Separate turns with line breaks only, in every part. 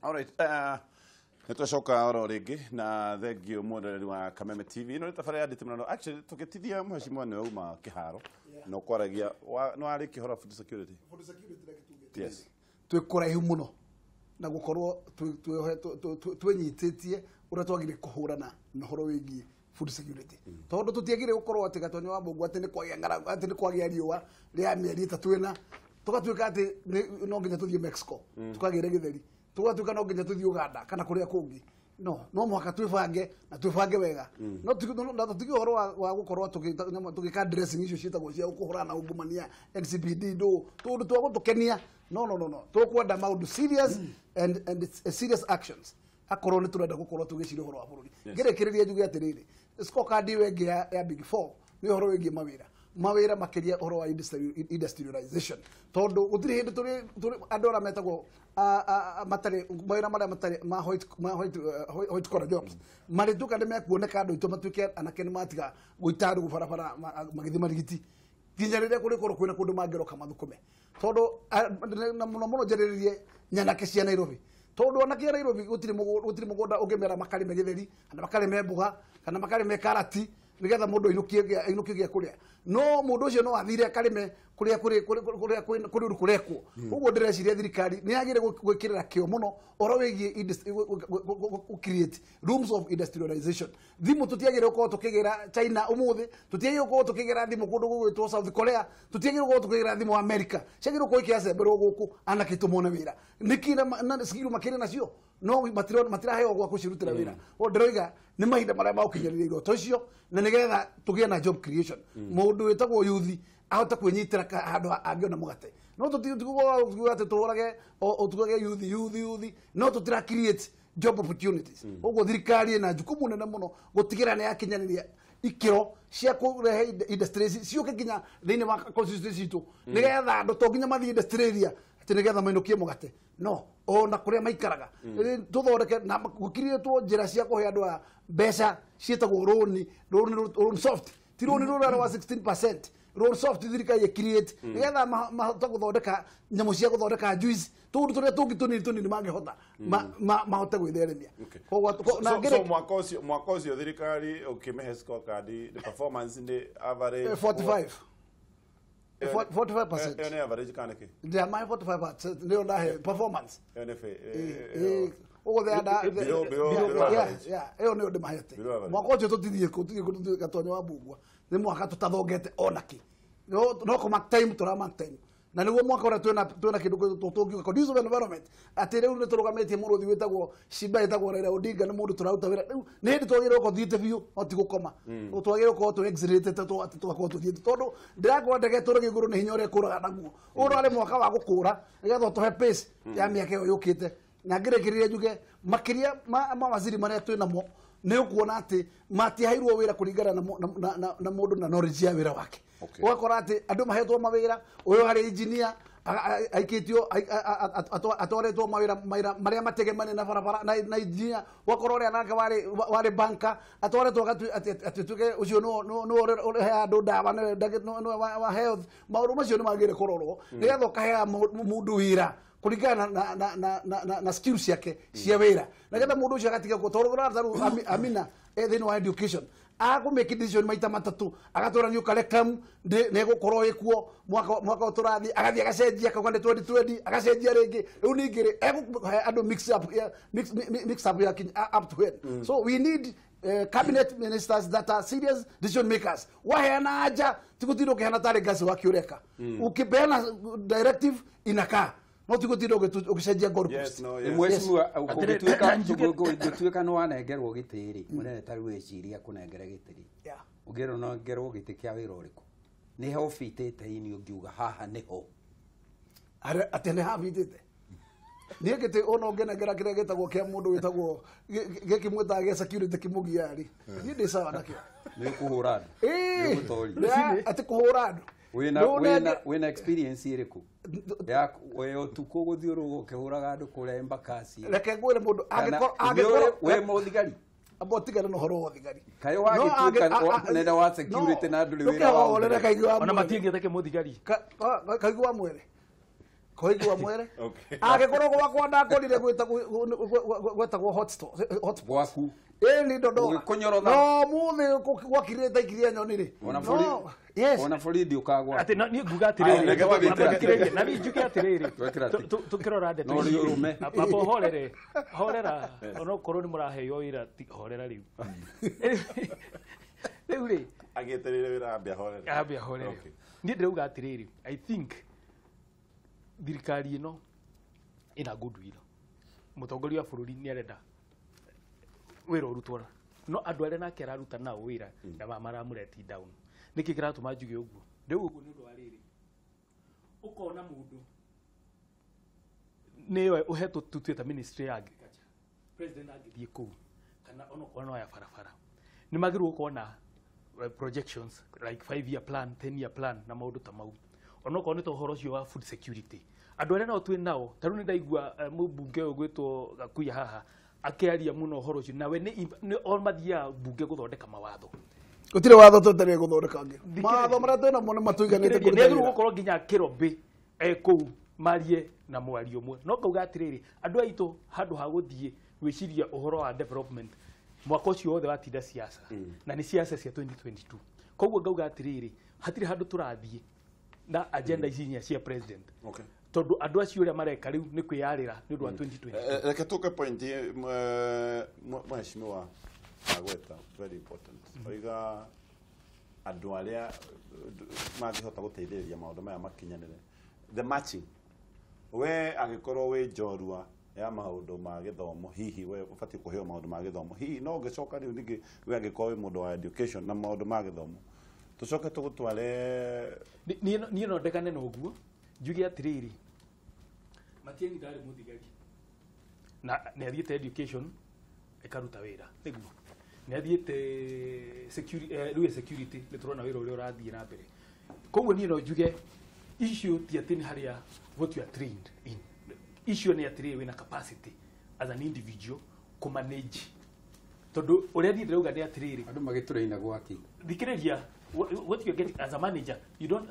All right. Nitwacoka oro ringi na thengio mwonere wa Kameme TV no tabara ya Nditimurano actually tukitithia mheshimiwa ni uma kiharo no kwaragia no ari kihora food security yes
twikora muno na gukorwo twenyitetie uria twagire kuhurana na horo wigi food security tondu tutiagire gukorwo ati gatonyo wa mbungu ati ni kwagia ngara ati ni kwagia riwa ria mieri ta twina tugatuika ati no nginya tuthie Mexico tukagire githeri tugatuika no nginya tuthie Uganda kana kuria kungi no mwaka twibange wega no tugi horo wa gukorwo tugika dressing icio cietagwo cia guhurana ungumania NCPD tundu twa gutukenia no tukwenda maundu serious and it's serious actions akorwo ni turenda gukorwo tugicira horo wa bururi ngerekiriria njuge atiriri scorecard wenge ya Big 4 ni horo wenge mawira makiria horo wa industrialization tondu utiri hindi turi andora metagwo matare mawira mara matare ma white collar jobs mari tuka ndeme kuoneka andu ito matuke anake ni matiga guitaru gubarabara magithi marigiti kinyarire kuri koro kwina kundu mangero kama thukume tondu na muno jereririe nyanake cia Nairobi tondu anake Nairobi utiri mugunda ungemera makari megitheri kana makari membuga kana makari me karati nigetha mundu inukie kuria no mundu ucio no athire karime kuria kurekwo uguo ndireciria thirikari ni agire gwikirira kio muno oro wigie create rooms of industrialization thimu tutiagire uko tukigira China umuthi tutiagire uko tukigira thimu kundu gwitwo South Korea tutiagire uko tukigira thimu America ciagire uko ikiacembero guku anakitumona wira nikira na sigiru makire nacio no matiraheyo gwa kucirutira wira o ndiroiga ni mahinda maria maukinyiririo iroto icio na nigetha tugie na job creation mundu witagwo youth ahota kwenyitira handu angiona mugate no tutiguo ati turage o tugage youth no tutira create job opportunities uguo thirikari na jukumu nene muno gutigira ni yakinyaniria ikiro cia kurehe industries ciuke nginya thiini wa constituency tu nigetha andu to nginya mathi industry ati nigetha mainukie mugate no ona kuria maikaraga tuthondeke na gukirietwo njira cia kuhe andu mbeca cietagwo loan soft ti loan wa 16% loan soft thirikari create nigetha mahota guthondeka nyamu cia guthondeka juice tundu turia tungi mangihota mahota gwitheremia
so mwaka ucio thirikari ukimehe scorecard the performance in the average 45% ene average kaneke
ndia my 45% ndio ndahe performance ugo thanda eo ni undu mahete mwaka ucio tutithie gatonyo wa mbungwa ni mwaka tutathongete onaki no ko mark time na niguo mwaka ora twena kindu tutungiuka conducive environment ati riu ni turugametie muruthi witagwo Shimba itagwo Raila Odinga ni mundu turaruta wira riu ni hindi twagire ko thiite biu oti gukoma twagire ko tu exilate ati twako tuthiite tondu ndirakorwo ndege turage iguru ni hinya ure kuraga naguo uro ari mwaka wa gukura nigetha tuhe pace ya miaka iyo yukite na ngirekiriria njuge makiria mawaziri maria twinamo ni ukuona ati matihairwo wira kuringana na mundu na knowledge ya wira wake ugakora ati andu mahetwo mawira uyu hari engineer aikitio atoretwo mawira maria mategemane na barabara na engineer wakora uri anake wari banka atoretwo ati tuge ucio no andu dawa no wa health mauru macio ni magire kororwo nigetha ukahea mundu wira kuringana na skills yake cia wira nigetha mundu ucio agatiga gutorogora amina thini wa education ako make decision maita matatu agatora new curriculum ne gukorwo ikuo mwaka uturathi agathi agacenjia kagande 2020 agacenjia ringi riu ningire andu mix up ya up to when so we need cabinet ministers that are serious decision makers waheana aja tikutiro kehana tare gasi wakiureka ukipeana directive inakaa no tikutiro ukicenjia goalpost
mheshimiwa ukituika no wanengerwo gitiri munene tari weciria kunengera gitiri ugero no ngerwo giti kia wira uriku ni he ofitete ini ungiuga haha niho
atene habitete ni gite ono ngenengera kire gitagwo kia mundu witagwo gikimweta ge security kimugiari ni ndi sawa nakio
ni kuhura
ni gutori ati kuhura andu
wina experience iriku ya we tuko guthiurugo kehuraga andu kure embakasi
reke ngwire mundu
we muthigari
abotigana no horo thigari
kayo wagituka nenda wa security na andu wira
wa ona
matingete ke muthigari
kaigwa mwere koigwa mwere agikorwo gwakwa ndakorire gwetagwo hotspot
gwaku
ni ndondo no muthi gwakirite ikiria nyoni ri
no yes ona folidi ukagwa
ati ni nguga atiriri na ni njuke atiriri tukirora ndeto
no rume
papa horera ono korwo ni muraheo ira horera riu riu ri
agieterere wira ambia horera
ni ndauga atiriri I think thirikari ino ina goodwill mutongoria wa bururi ni arenda wira urutwara no andu aria nake araruta nao wira na maramureti down niki kiratuma njuge uguo riu uguo ni undu wa riri ukona mundu niwe uhetwo tutueta ministry ya agriculture president agithie ku kana ono kwana ya farafara ni magiru ukona projections like 5-year plan 10-year plan na maundu ta mau ono kone to horo cio wa food security andu aria no twi nao taru ni ndaigua mubunge ugwitwo Gakuya haha akiaria muno horo cio nawe ni all mathia bunge guthondeka mawatho
gutire watho tutari guthondeka ngi mawatho maria twina mo matuiganite
kuruta ni gukorwo nginya kirombe ku marie na mwari umwe no kauga atiriri andu aitu handu ha guthie gwiciria uhoro wa development mwaka ucio wothe watinda siasa na ni siasa cia 2022 koguo ngauga atiriri hatire handu turathie na agenda ici cia president tondu andu acio uria mareka riu ni kwiyarira ni undu wa 2020
reke tuke point mheshimiwa agweta very important oiga andu aria mangihota guteithĩrĩria maundu maya makinyanire the matching we agikorwo we njorua ya maundu ma githomo hihi we ubati kuheo maundu ma githomo hihi no ngicoka riu ningi we agikorwo mundu wa education na maundu ma githomo tucoke tugutware
ni no ndekane no guo njuge atiriri Matieni ndari muthigari na ni athiete education ekaruta wira niguo ni athiete security ni turona wira uria urathie na mbere koguo ni no njuge issue ti atini haria what you are trained in issue ni atiri wina capacity as an individual to manage tondu uria thi ndauga ni atiriri
andu magituraina gwaki
thikiriria what you are getting as a manager you don't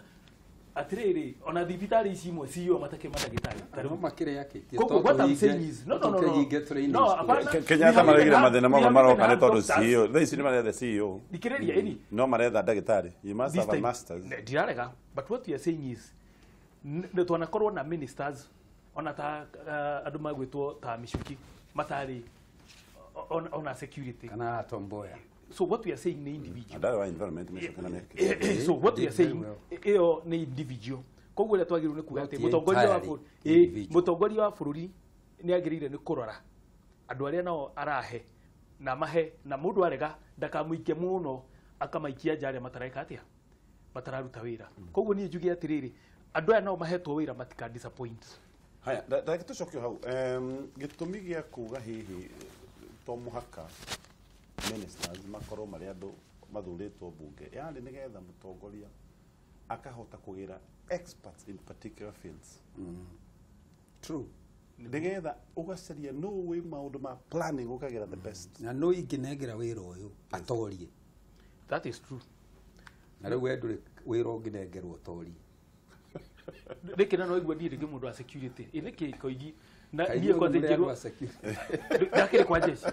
atiriri ona thibitari ici imwe CEO matake madagitari
tarimo makire yake
what I'm saying is no
Kenyatta maragira mathina mamwe maroka ni tondu CEO they ici ni maretha CEO
thikiriria ini
no maretha ndagitari you must have a masters
dirarega but what you are saying is ne twana korwo na ministers ona ta andu magwitwo ta Michuki matari on security
kana Tomboya
so what we are saying ni individual
that wa environment Michuki na
so what we are saying eo ni individual koguo le twagiru ni kuga ati mutongoria wa bururi ni agirire ni kurora andu aria nao arahe na mahe na mundu arega ndakamuike muno akamaikia njare matareka atia matararuta wira koguo ni njuge atiriri andu aya nao mahetwo wira matika disappoint
haya ndake tucokio hau gitumi gia kuga hihi to muhaka ministers makorwo mari andu mathuritwo bunge yani nigetha mutongoria akahota kugira experts in particular fields
true
nigetha ugacaria no wi maundu ma planning ukagira the best
na no inginegira wira uyu atorie
that is true
na riu endure wira unginegerwo torie
Reke no igwa ndire mundu wa security ireke koigi na ndiye kwa ndirwo ndakire kwa jeshi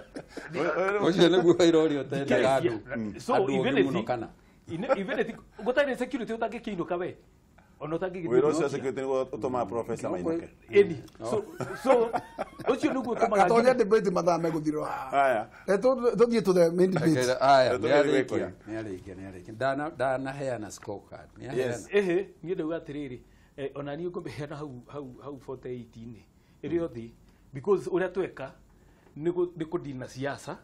ocio niguo wira uria utendaga andu
so even if gutari security utangikiinuka we ono tangigithio
wira ucio security niguo utoma professor mainuke
eni so ocio niguo utoma
atonya debate mathame guthiro
haya
tuthie to the main debate
haya ni arikia dana heana scorecard ni heana
ni ndauga atiriri ona ni ngumbeana hau 48 ni irio thi because uria tweka ni kudina siasa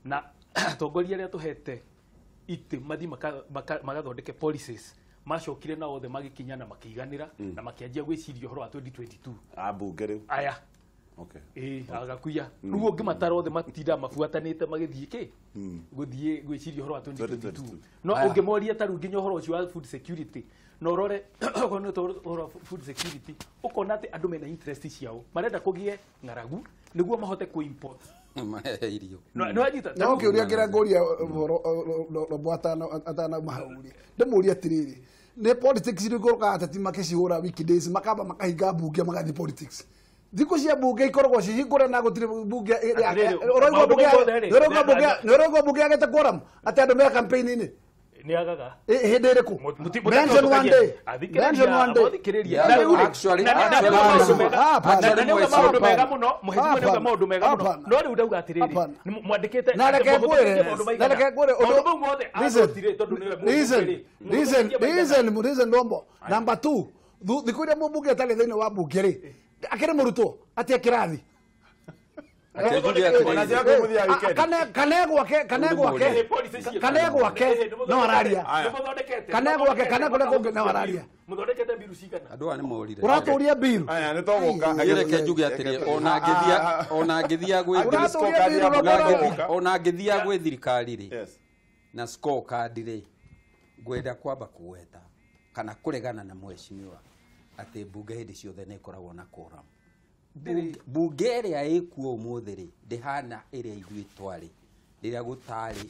na tongoria ria tuhete ite mathi magathondeke policies macokire na othe magikinyana makiganira na makianjia gwiciria horo wa 2022
abunge riu
aya
okay
agakuya ruo ngimatara othe matinda mabuatanite magithie ki guthie gwiciria horo wa 2022 no ungemoria taru nginya horo ucio wa food security no rore kono horo food security ukona ati andu mena interest ciao marenda kugie ngaragu niguo mahote ku import
irio
no ajita
no kiuria ngira nguria horo no bwata atana mahauri ndemuria atiriri ne politics ni goroka atati makicihura wiki days makaba makahinga bunge magathi politics thiko cia bunge ikoragwo cihingũre na gũtirĩ bunge ũroigwo bunge agete quorum atĩ andũ me campaign-inĩ
niagaga
hĩndĩ ĩrĩkũ mention one day mention one day
actually
maũndũ mega mũno mũhĩtũko nĩ maũndũ mega mũno no rĩu ndauga atĩrĩrĩ mwandĩkĩte
na reke ngwĩre
maũndũ mau mothe agũtirĩ tondũ nĩwe
reason Lombo number 2 thikũ iria mũmbunge atarĩ thĩinĩ wa mbunge rĩ akĩrĩ mũrutwo atĩa kĩrathi kanegwake no araria kanegwake no araria
muthondekete biru cigana
andũ aya nĩ morire
ũratũria biru
aya nĩ tũgũka
reke njuge atĩrĩ ona ngĩthia gwĩ thirikari rĩ na scorecard rĩ ngwenda kwamba kũgweta kana kũregana na mheshimiwa atĩ mbunge hĩndĩ ciothe nĩ ĩkoragwo na quorum bunge ĩrĩa ĩkuo ũmũthĩ rĩ ndĩhana ĩrĩa ithuĩ twarĩ rĩrĩa gũtarĩ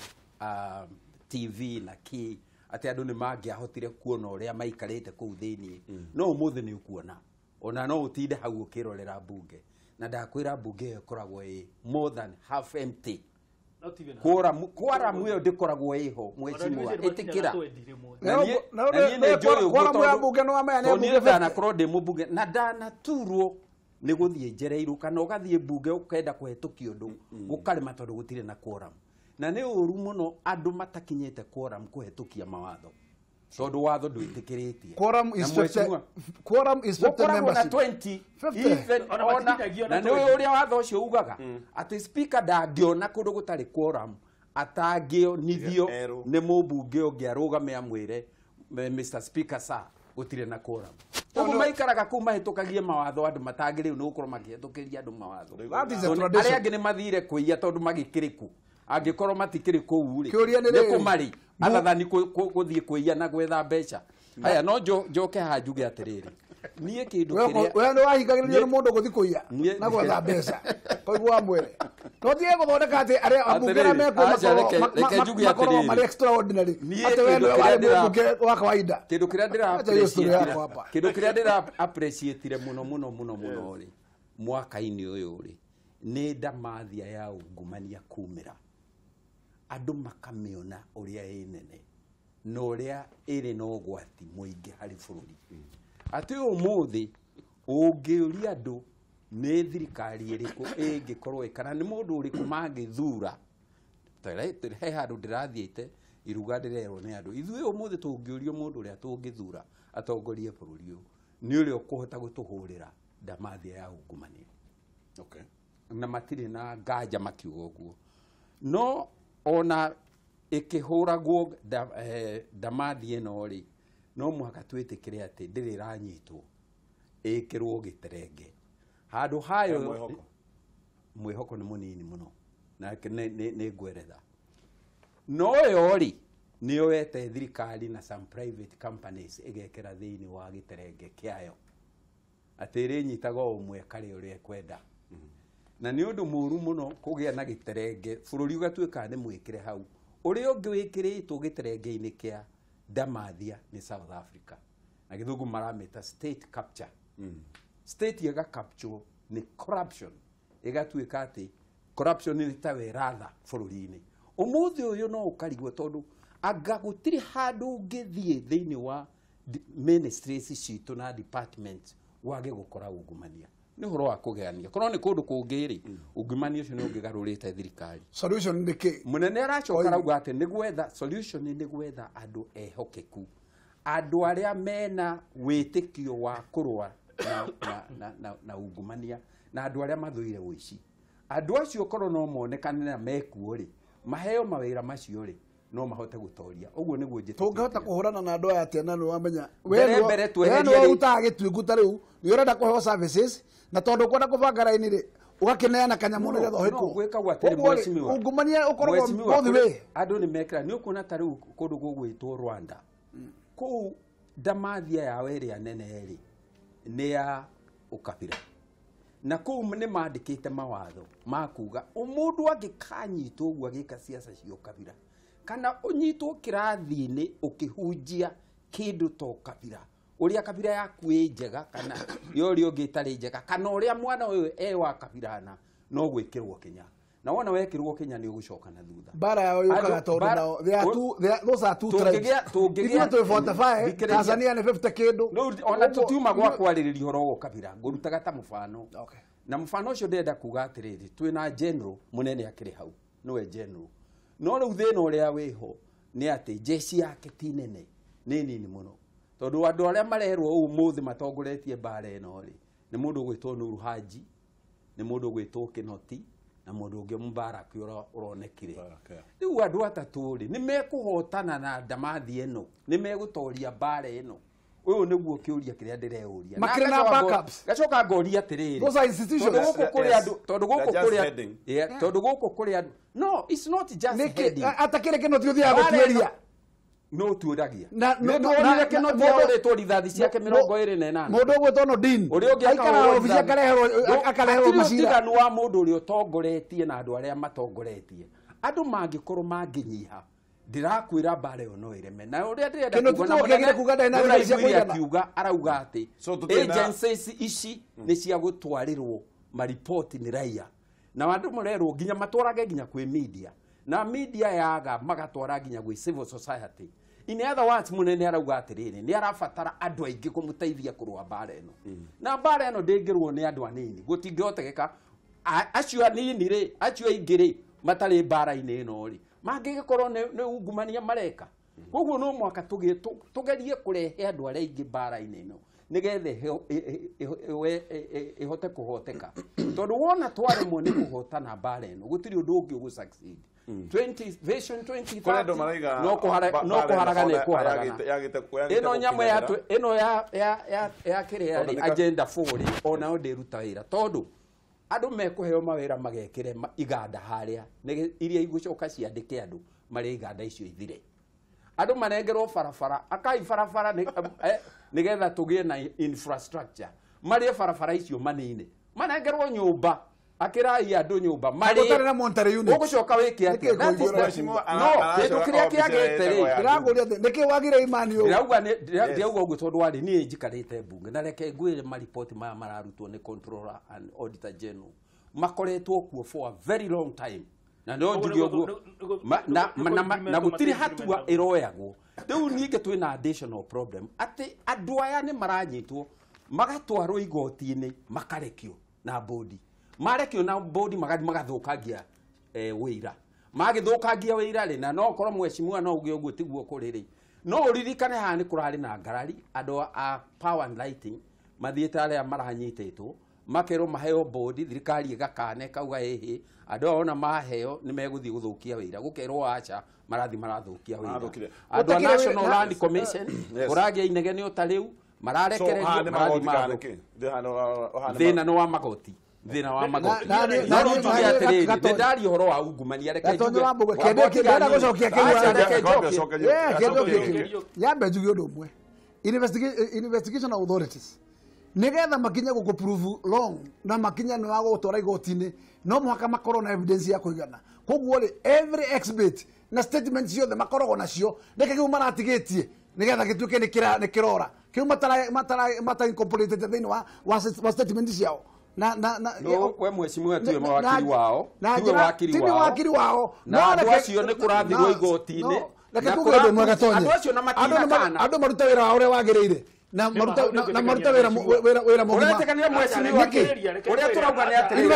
TV na kĩ atĩ andũ nĩ mangĩahotire kuona ũrĩa maikarĩte kũu thĩinĩ no ũmũthĩ nĩ ũkuona ona no ũtinde hau ũkĩrorera bunge na ndakwĩra bunge ĩyo ĩkoragwo ĩ more than half empty quorum ĩyo ndĩkoragwo ĩho mheshimiwa ĩtĩkĩra niĩ ndanakorwo ndĩ mũmbunge na ndanaturwo nĩ gũthiĩ njereirwo kana ũgathiĩ mbunge ũkenda kũhetũkia ũndũ gũkarema tondũ gũtirĩ na quorum na nĩ ũru mũno andũ matakinyĩte quorum kũhetũkia mawatho tondũ watho ndwĩtĩkĩrĩtie
quorum is 50 membership
20 even ona na nĩ ũrĩa watho ũcio ugaga atĩ speaker ndangĩona kũndũ gũtarĩ quorum atangĩonithio nĩ mũmbunge ũngĩ arũgame amwĩre Mr Speaker sir gũtirĩ na quorum ũguo maikaraga kũu mahĩtũkagie mawatho andũ matangĩrĩu nĩ gũkorwo makĩhetũkĩria andũ mawatho arĩa angĩ nĩ mathire kũiya tondũ magĩkĩrĩ ku angĩkorwo matikĩrĩ kũu rĩ nĩ kũmarĩ athathani gũthiĩ kũiya na gwetha mbeca haya no njoke haha njuge atĩrĩrĩ niĩ kĩndũ kĩrĩa
we nĩ wahingagĩrĩrio nĩ mũndũ gũthiĩ kũiya na gwetha mbeca koiguo mwĩre no tiĩ gũthondeka atĩ arĩa ambunge arĩa mekuo marĩ extraordinary atĩ we nĩ mbunge wa kawaida
kĩndũ kĩrĩa ndĩra appreciate mũno rĩ mwaka-inĩ ũyũ rĩ nĩ ndamathia ya ungumania kumĩra andũ makamĩona ũrĩa ĩ nene na ũrĩa ĩrĩ na ũgwati mũingĩ harĩ bũrũri atĩ ũmũthĩ ũngĩũria andũ nĩ thirikari ĩrĩkũ ĩngĩkorwo kana nĩ mũndũ ũrĩkũ mangĩthura he handũ ndĩrathiĩte iruga ndĩrerwo nĩ andũ ithuĩ ũmũthĩ tũngĩũrio mũndũ ũrĩa tũngĩthura atongorie bũrũri ũyũ nĩ ũrĩa ũkũhota gũtũhũrĩra ndamathia ya ungumania na matirĩ na nganja makiuga ũguo no ona ĩkĩhũragwo ndamathia ĩno rĩ no mũhaka twĩtĩkĩre atĩ ndĩrĩ ĩranyitwo ĩkĩrwo gĩterenge handũ hayo mwĩhoko nĩ mũnini mũno na nĩ ngweretha no yo rĩ nĩyo wete thirikari na some private companies ĩgekĩra thĩinĩ wa gĩterenge kĩayo atĩ ĩrĩnyitaga o ũmwe karĩ ũrĩa ekwenda na nĩ ũndũ mũru mũno kũgĩa na gĩterenge bũrũri ũgatuĩka nĩ mwĩkĩre hau ũrĩa ũngĩ wĩkĩrĩtwo gĩterenge-inĩ kĩa ndamathia nĩ South Africa na gĩthũngũ maramĩta state capture state ĩga capture nĩ corruption ĩgatuĩka atĩ corruption nĩ ta weratha bũrũri-inĩ ũmũthĩ ũyũ no ũkarigwo tondũ anga gũtirĩ handũ ũngĩthiĩ thĩinĩ wa ministries citũ na department wage gũkora ungumania nĩ ũhoro wa kũgegania korwo nĩ kũndũ kũngĩ-rĩ ungumania ũcio nĩ ũngĩgarũrĩte thirikari
solution nĩ kĩ
mũnene aracoka rauga atĩ nĩ gwetha solution nĩ gwetha andũ ehokeku andũ arĩa mena wĩtĩkio wa kũrũa na ungumania na andũ arĩa mathũire ũici andũ acio korwo no monekane na mekuo-rĩ maheo mawĩra macio-rĩ no mahote gũtoria ũguo nĩguo njĩtĩkĩtie
tũngĩhota kũhũrana na andũ aya atĩa na nĩ wamenya we nĩ utaga gĩtuĩku ta rĩu nĩ ũrenda kũheo services na tondũ kwenda kũbanga raini-rĩ ũgakĩneana kanyamũ nĩgetha ũhĩkwo ungumania ũkoragwo both way
andũ nĩ mekĩra nĩ ũkuona ta rĩu kũndũ gũgwĩtwo Rwanda kũu ndamathia yao ĩrĩa nene-rĩ nĩ ya ũkabira na kũu nĩ mandĩkĩte mawatho ma kuga mũndũ angĩkanyitwo ũguo agĩka ciaca cia ũkabira kana ũnyitwo kĩrathi-inĩ ũkĩhunjia kindu to kabira uria kabira yaku njega kana yori ungitari njega kana uria mwana uyu wa kabirana no gwikirwo kinya na wona wekirwo kinya ni ugucoka na thutha
bara yao yukaga tondu nao those are two tribes tungigea to 45 Tanzania ni 50 kindu
ona tutiuma gwa kwaririria horo wo kabira ngurutaga ta mufano na mufano ucio ndenda kuga atiriri twina general munene akiri hau nowe general no riu thina uria wiho ni ati jeshi yake ti nene ni nini muno tondu andu aria marerwo umuthi matongoretie bara eno ri ni mundu gwitwo Nuru Haji ni mundu gwitwo Kinoti na mundu ungi Mubaraki uronekire riu andu atatu ri ni mekuhotana na ndamathi eno ni megutoria bara eno uyu niguo kiuria kiria ndireuria
makirina backups
gacoka ngoria atiriri
those are institutions
tondu guku kuri andu no it's not just heading
atakire Kinoti uthia gutweria
no tuoragia no Kinoti aoretwo rithathi ciake 28
mundu gwetwo no din aikara ofisi akareherwo macira
tiganu wa mundu uri utongoretie na andu aria matongoretie andu mangikorwo manginyiha ndirakwira bare yo no ireme na uria ndirenda
kuga na
akiuga arauga ati agencies ici ni cia gutwarirwo maripoti ni raia na andu murerwo nginya matwarage nginya kwi media na media yaga magatwara nginya gwi civil society in other words munene arauga atiriri ni arabatara andu aingi kumuteithia kurwa bara eno na bara eno ndingirwo ni andu anini gutingiotegeka acio anini ri acio ingiri matari bara-ini eno ri mangigikorwo ni ungumania mareka koguo no mwaka tugerie kurehe andu aria aingi bara-ini eno nigethe ihote kuhoteka tondu wona twaremwo ni kuhotana bara eno gutiri undu ungi ugu succeed 20 vision 2030 no kuharagana eno nyamwe yatu eno ya kiria agenda 4 ona ndiruta wira tondu andu mekuheo mawira magekire iganda haria iria igucoka ciandike andu mari iganda icio ithire andu marengerwo barabara akai barabara nigetha tugie na infrastructure mari barabara icio manine marengerwo nyumba akirai andu nyumba mari
gutare Monterey unit
ugucoka wiki atia no kindu kiria kiagete ri
iraguria niki wagire imani yo
irauga uguo tondu wari ni njikarite bunge na reke ngwire maripoti maya mararutwo ni controller and auditor general makoretwo kuo for a very long time na no njugi uguo na gutiri hatua iroyagwo riu ninge twina additional problem ati andu aya ni maranyitwo magatwarwo igoti-ini makarekio na bodi marekio na bodi magathukagia wira magithukagia wira ri na no korwo mweshimua no uge uguo tiguo kuriri no uririkane ha ni kurari na ngarari andu a power and lighting mathiete aria maranyitetwo makero maheo bodi thirikari igakane kauga ehe andu ona maheo ni meguthii guthukia wira gukerwo acha marathi marathukia wira andu a National Land Commission uragia inegene utariu mararekererio thina no wa magoti thina wa magoti na rutuge atiriri ndari horo wa ungumania reke
tondu wa mbugo kende kenda gucokia kiwa yambe njugi undu umwe investigation authorities nigetha makinya gukuprove long na makinya ni wa gutwara igoti-ini no muhaka makorwo na evidence ya kuigana koguo ri every exhibit na statement ciothe makoragwo nacio reke kiu maratigitie nigetha gituike ni kirora kiu matara incorporated thini wa statement ciao na
we mweshimua tuwe mawakili wao tuwe wakili wao
no
andu acio ni kurathirwo igoti-ini
reke tuge ndu mwega tonye andu maruta wira wao uria wagirire na maruta wira mogima
uretekania mweshimua uria turauga ni atiri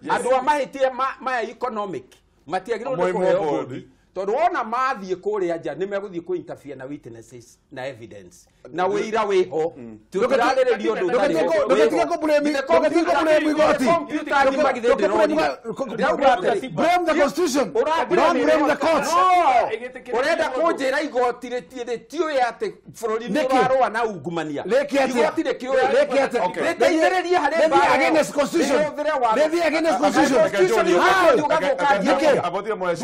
andu amahitie maya economic matiagirwo ni kuheo bodi tondu wona mathie kuria nja ni meguthie ku interfere na witnesses na evidence na wira wiho tutiraririo ndu tari
ndogetige ko blame igoti blame the constitution don't blame the courts
urenda kunjira igoti ritio yate bururi ni warwa na ungumania igoti rikio riteithiririe hari
ba against constitution against constitution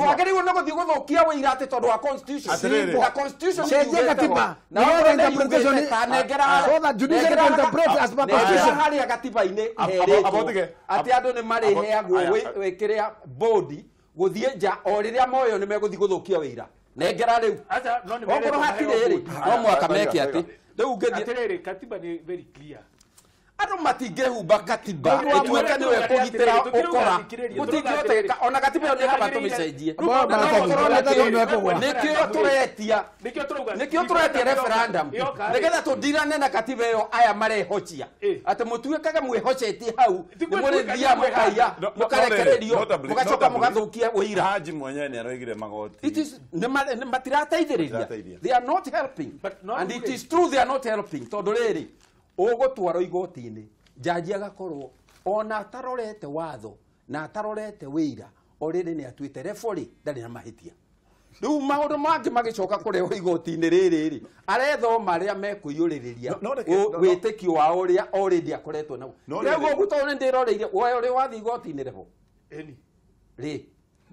wagiriwo no guthie guthukia wira ati tondu wa constitution
the constitution cenjia katiba na interpretation so that judiciary can interpret as per constitution
hari katiba-ini ati andu ni mariheagwo wikiria bodi guthie nja o riria moyo ni meguthie guthukia wira nengera riu
acha no ni
ongoro hatiriri no mwaka meke ati riu ngethi
atiriri katiba ni very clear
andu matingehumba katiba ituĩke nĩwe kũgitĩra ũkora gũtingĩhoteka ona katiba ĩyo nĩ haba tũmĩcenjie nĩkĩo tũretia referendum nĩgetha tũndirane na katiba ĩyo aya marehocia atĩ mũtuĩkage mwĩhocetie hau nĩ mũrĩthia mũkaiya mũkarekererio mũgacoka mũgathũkia ũira
Haji mwenyewe nĩ aroigire magoti
matirateithĩrĩria they are not helping and it is true they are not helping tondũ rĩrĩ ũgũtwarwo igoti-inĩ jaji agakorwo ona atarorete watho na atarorete wĩira already nĩ atuĩte referee ndarĩ na mahĩtia rĩu maũndũ mangĩ magĩcoka kũrehwo igoti-inĩ rĩrĩ arethoma arĩa mekũiyũrĩrĩria wĩtĩkio wao ũrĩa already akoretwo naguo rĩu ũguo tondũ nĩ ndĩroreire woe ũrĩ wathiĩ igoti-inĩ reho rĩ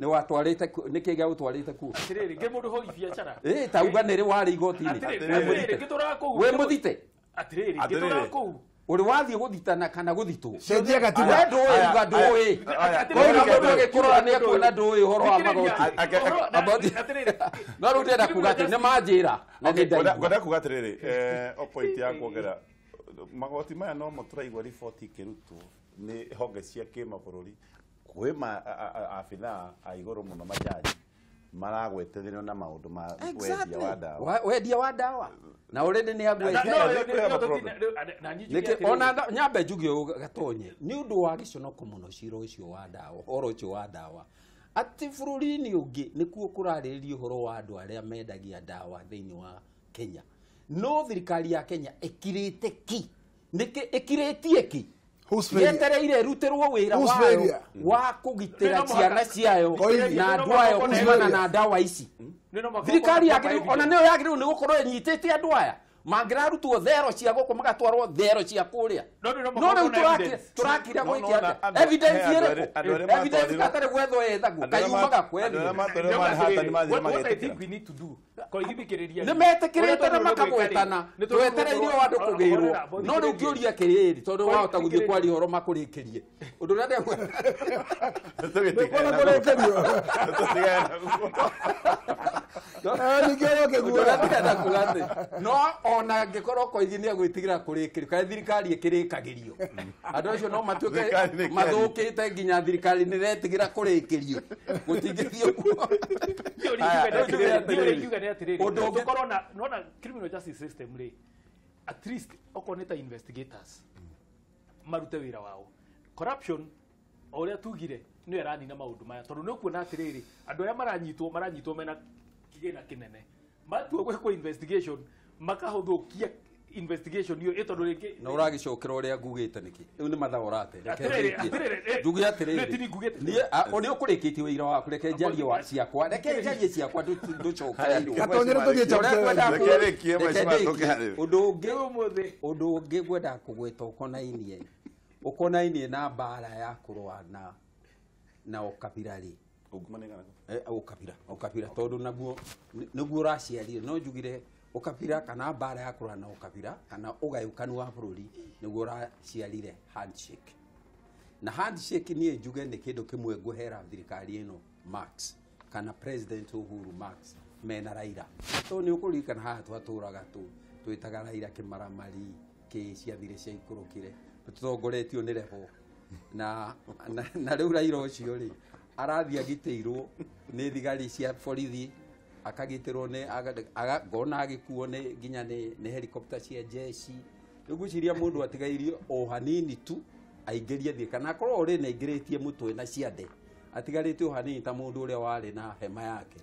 nĩ watwarĩte nĩkĩ gĩa gũtwarĩte kuo
atiriri nge mũndũ hoi biacara
tauga nĩ rĩ warĩ igoti-inĩ wĩ mũthite
atiriri ngitora kuu
uri wathiĩ gũthitana kana gũthitwo
cenjia katiba
ndũĩ uga ndũĩ koina mũndũ agĩkũrora nĩ akuona ndũĩ ũhoro wa magoti no rĩu ndĩrenda kuga atĩ nĩ manjĩra na nĩ ndaigua
ngwenda kuga atĩrĩrĩ point ya kuongerera magoti maya no tũraigua riboti ikĩrutwo nĩ honge cia kĩmabũrũri kwĩ abithaa a igũrũ mũno majaji maragwetererio na maũndũ ma
wendia wa ndawa na already nĩ agwete ona nyambe njuge gatonye nĩ ũndũ wa gĩconoko mũno cira ũcio wa ndawa ũhoro ũcio wa ndawa atĩ bũrũri-inĩ ũngĩ nĩkuo kũrarĩrĩrio ũhoro wa andũ arĩa mendagia ndawa thĩinĩ wa Kenya no thirikari ya Kenya ĩkirĩte ki ĩkirĩtie ki yetereire irutirwo wĩra wayo wa kũgitĩra ciana ciayo na andũ ayo kumana na ndawa ici thirikari yagĩrĩirwo ona nĩyo yagĩrĩirwo nĩ gũkorwo ĩnyitĩte andũ aya mangĩrarutwo thero cia gũkũ magatwarwo thero cia kũrĩa no rĩu tũrakira gwĩkia evidence ĩrĩkũ evidence gatarĩ gwethwo ethagwo kayumaga kwa nĩ metĩkĩrĩte na makagwetana twetereirio andũ kũgĩrwo no rĩu kĩũria kĩrĩrĩ tondũ wahota gũthiĩ kwaria ũhoro makũrĩkĩrie ũndũ ũrĩa no ona ngĩkorwo koithi nĩ agwĩtigĩra kũrĩkĩrio kaĩ thirikari ĩkĩrĩkagĩrio andũ acio no matuĩke mathũkĩte nginya thirikari nĩ retigĩra kũrĩkĩrio gũtingĩthiĩ
ũndũ ũngĩkorwo na criminal justice system rĩ at least okorwo nĩ ta investigators marute wĩra wao corruption o ũrĩa tugire nĩ aranina maũndũ maya tondũ nĩ kuona atĩrĩrĩ andũ arĩa maranyitwo mena kĩgĩna kĩnene matuo gwĩkwo investigation makahũthũkia investigation hiyo ĩtondũ rĩngĩ
na ũragĩcokera ũrĩa ngugĩte nĩkĩ rĩu nĩ matha ũrate njuge atĩrĩrĩ nĩ ũkũrĩkĩtie wĩira waku reke njarie wa ciakwa reke njarie ciakwa ndũcokeirwo ũndũ ũngĩ ngwenda kũgweta ũkonainie na mbara ya kũrũa na ũkabira rĩ ũkabira tondũ naguo ũraciarire no njugire ũkabira kana mbara ya kũrũa na ũkabira kana ũgayũkanu wa bũrũri nĩguo ũraciarire handshake na handshake niĩ njuge nĩ kĩndũ kĩmwe ngũhera thirikari ĩno Max kana President Uhuru Max mena Raila tondũ nĩ ũkũririkana haha twatũraga twĩtaga Raila kĩmaramari ciathire cia ikũrũkire tũtongoretio nĩ reho na rĩu Raila ũcio rĩ arathiĩ agitĩirwo nĩ thigari cia borithi akagitĩrwo nĩ ngona agĩkuo nĩ nginya nĩ helicopter cia jeshi rĩu ngwĩciria mũndũ atigairio o hanini tu aingĩrie thĩ kana akorwo ũrĩ na aingĩrĩtie mũtwe na ciande atigarĩte o hanini ta mũndũ ũrĩa warĩ na hema yake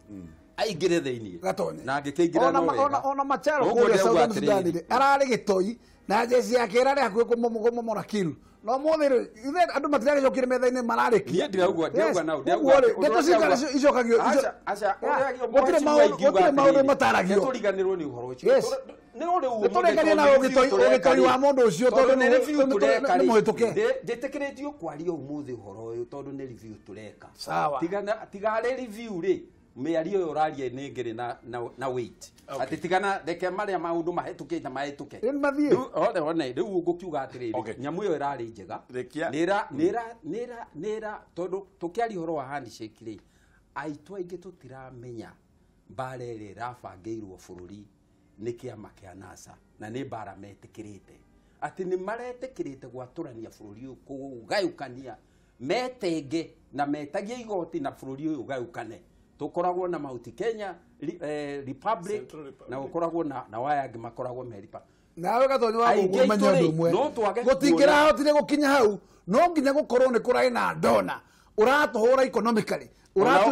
aingĩre thĩinĩ na angĩkĩingĩra no wega
ona Macharo kũrĩa South Sudan ararĩ gĩtoi na jeshi yake ĩrarĩ hakuhĩ kũmomora kill no mũthĩ andũ matiragĩcokire metha-inĩ mararĩkia
niĩ ndirauga nao
ndeto icokagio gũtirĩ maũndũ mataragio
tũriganĩrwo nĩ ũhoro ũcio
nĩtũrĩkanie na ũgĩtoi wa mũndũ ũcio tondũ nĩ mũhĩtũke
ndĩtĩkĩrĩtio kwaria ũmũthĩ ũhoro ũyũ tondũ nĩ review tũreka
sawa
tigarĩ review rĩ mĩario ũyũ ũraria nĩ ngĩrĩ na weight atĩ tigana reke marĩa maũndũ mahĩtũkĩte mahĩtũke rĩu ngũkiuga atĩrĩrĩ nyamũ ĩyo ĩrarĩ njega nĩra tondũ tũkĩaria ũhoro wa handshake rĩ aitũ aingĩ tũtiramenya mbara ĩrĩa ĩrabangĩirwo bũrũri nĩ kĩama kĩa NASA na nĩ mbara metĩkĩrĩte atĩ nĩ maretĩkĩrĩte gwatũrania bũrũri ũyũ kũgayũkania metenge na metagie igoti na bũrũri ũyũ gayũkane tũkoragwo na Mount Kenya Republic na gũkoragwo na waya angĩ makoragwo meripa
nawe gatonyo wa gũmenya ũndũ ũmwe gũtingĩrahotire gũkinya hau no nginya gũkorwo nĩ kũrarĩ na ndona ũratũhũra economically ureka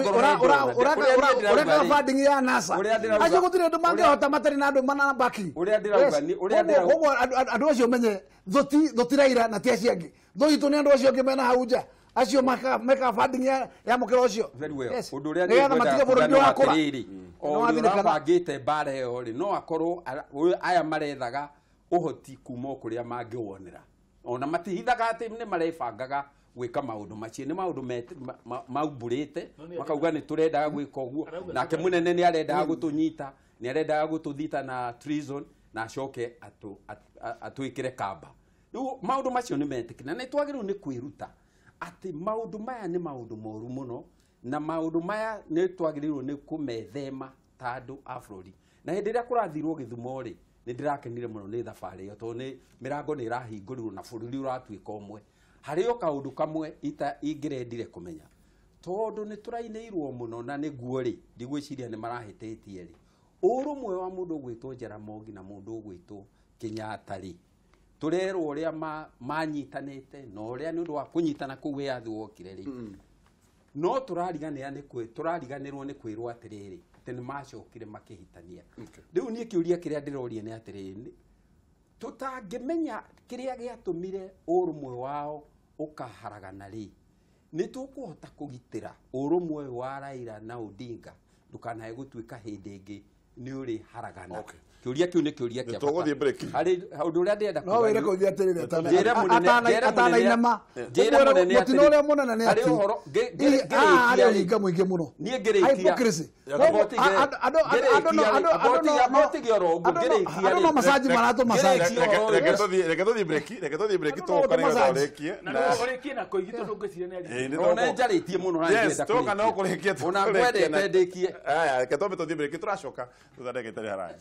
funding ya NASA acio gũtirĩ andũ mangĩhota matarĩ na andũ mana backing ũguo andũ acio menye thotiraira na ti acio angĩ thũitũ nĩ andũ acio angĩ mena hau nja acio meka funding ya mũkĩra ũcio
ũndũ ũrĩa ndĩrenda atĩrĩrĩ o ũrabangĩte mbara ĩyo rĩ no akorwo aya marethaga ũhoti kuma kũrĩa mangĩwonera ona matihithaga atĩ nĩ marebangaga gwĩka maũndũ macio nĩ maũndũ maubũrĩte makauga nĩ tũrendaga gwĩka ũguo nake mũnene nĩ arendaga gũtũnyita nĩ arendaga gũtũthita na treason na acoke atwĩkĩre kamba rĩu maũndũ macio nĩ metĩkĩ na nĩ twagĩrĩirwo nĩ kwĩruta atĩ maũndũ maya nĩ maũndũ moru mũno na maũndũ maya nĩ twagĩrĩirwo nĩ kũmethema ta andũ a bũrũri na hĩndĩ ĩrĩa kũrathirwo Gĩthumo rĩ nĩ ndĩrakenire mũno nĩ thabarĩ ĩyo tondũ nĩ mĩrango nĩ ĩrahingũrirwo na bũrũri ũratuĩka ũmwe harĩ o kaũndũ kamwe ingĩrendire kũmenya tondũ nĩ tũrainĩirwo mũno na nĩguo rĩ ndigwĩciria nĩ marahĩtĩtie rĩ ũrũmwe wa mũndũ ũgwĩtwo Jaramogi na mũndũ ũgwĩtwo Kenyatta rĩ tũrerwo ũrĩa manyitanĩte na ũrĩa nĩ ũndũ wa kũnyitana kũu wĩyathi wokire rĩ no tũrariganĩrwo nĩ kwĩrwo atĩrĩrĩ atĩ nĩ macokire makĩhitania rĩu niĩ kĩũria kĩrĩa ndĩroria nĩ atĩrĩrĩ tũtangĩmenya kĩrĩa gĩatũmire ũrũmwe wao ũkaharagana rĩ nĩ tũkũhota kũgitĩra ũrũmwe wa Raila na Odinga ndũkanae gũtuĩka hĩndĩ ĩngĩ nĩ ũrĩ haragana kĩũria kĩu nĩ kĩũria kĩa
tũgũthiĩ break
harĩ ũndũ ũrĩa ndĩrenda
no wĩre kũthiĩ atĩrĩrĩ
atanainama
mũtino ũrĩa mũnene nĩ atĩ arĩ ũhinga mũingĩ mũno
niĩ ngĩrĩkia
andũ no masaji maratũ masaji
reke tũthiĩ break tũkane ũrĩkie
na ũrĩkie na kũigi tondũ ngĩciria nĩ
ona njarĩtie mũno na
yes tũka no kũrĩkia
ona ngwendete ndĩkie
aya reke tũthiĩ break tũracoka tũthondeke tarĩ haraya